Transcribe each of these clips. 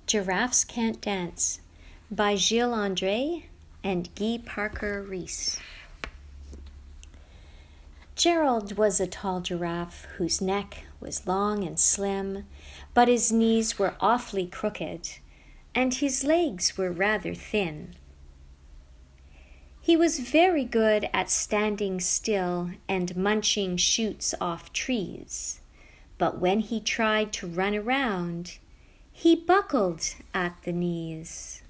Giraffes Can't Dance by Giles Andreae and Parker-Rees. Gerald was a tall giraffe whose neck was long and slim, but his knees were awfully crooked, and his legs were rather thin. He was very good at standing still and munching shoots off trees, but when he tried to run around, he buckled at the knees.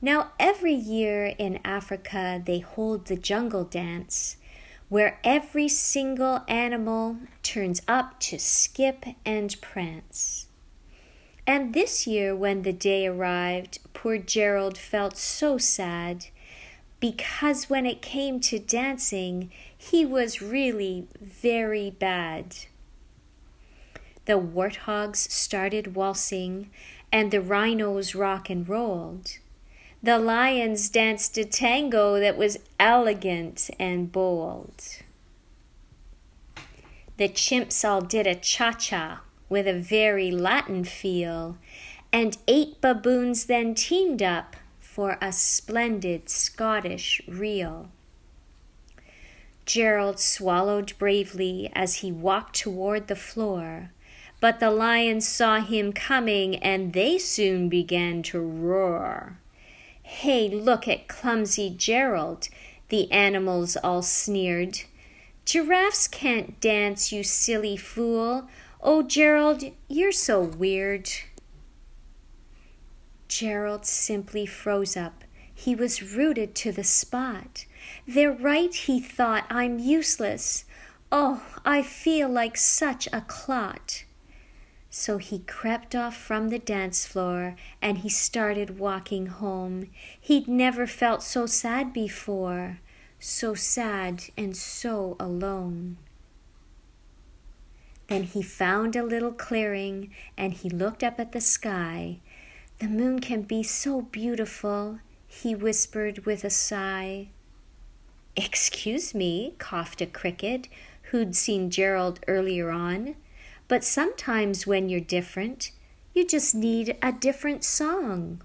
Now every year in Africa they hold the jungle dance, where every single animal turns up to skip and prance. And this year when the day arrived, poor Gerald felt so sad, because when it came to dancing, he was really very bad. The warthogs started waltzing, and the rhinos rock and rolled. The lions danced a tango that was elegant and bold. The chimps all did a cha-cha with a very Latin feel, and 8 baboons then teamed up for a splendid Scottish reel. Gerald swallowed bravely as he walked toward the floor, but the lions saw him coming and they soon began to roar. "Hey, look at clumsy Gerald," the animals all sneered. "Giraffes can't dance, you silly fool. Oh, Gerald, you're so weird." Gerald simply froze up. He was rooted to the spot. "They're right," he thought. "I'm useless. Oh, I feel like such a clot." So he crept off from the dance floor and he started walking home. He'd never felt so sad before, so sad and so alone. Then he found a little clearing and he looked up at the sky. "The moon can be so beautiful," he whispered with a sigh. "Excuse me," coughed a cricket who'd seen Gerald earlier on, "but sometimes when you're different, you just need a different song."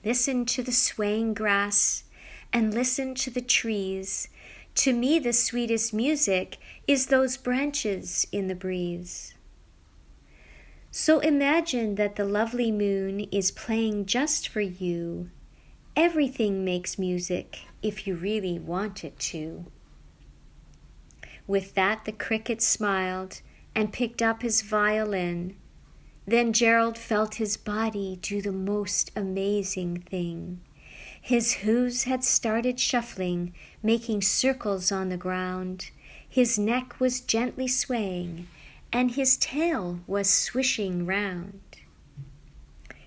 Listen to the swaying grass and listen to the trees. To me the sweetest music is those branches in the breeze. So imagine that the lovely moon is playing just for you. Everything makes music if you really want it to. With that, the cricket smiled and picked up his violin. Then Gerald felt his body do the most amazing thing. His hooves had started shuffling, making circles on the ground. His neck was gently swaying, and his tail was swishing round.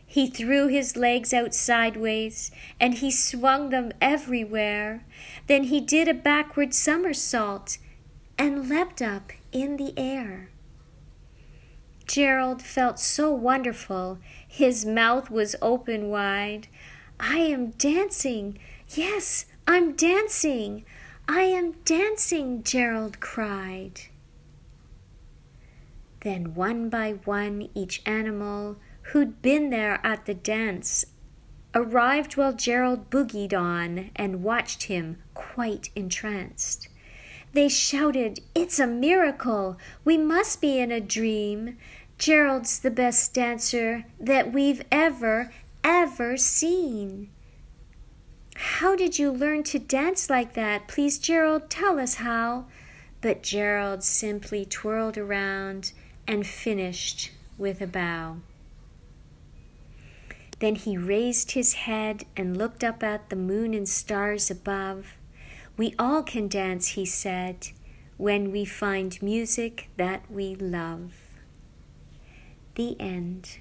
He threw his legs out sideways, and he swung them everywhere. Then he did a backward somersault and leapt up in the air. Gerald felt so wonderful. His mouth was open wide. "I am dancing. Yes, I'm dancing. I am dancing," Gerald cried. Then one by one each animal who'd been there at the dance arrived while Gerald boogied on and watched him quite entranced. They shouted, "It's a miracle! We must be in a dream! Gerald's the best dancer that we've ever seen!" "How did you learn to dance like that? Please, Gerald, tell us how." But Gerald simply twirled around and finished with a bow. Then he raised his head and looked up at the moon and stars above. "We all can dance," he said, "when we find music that we love." The end.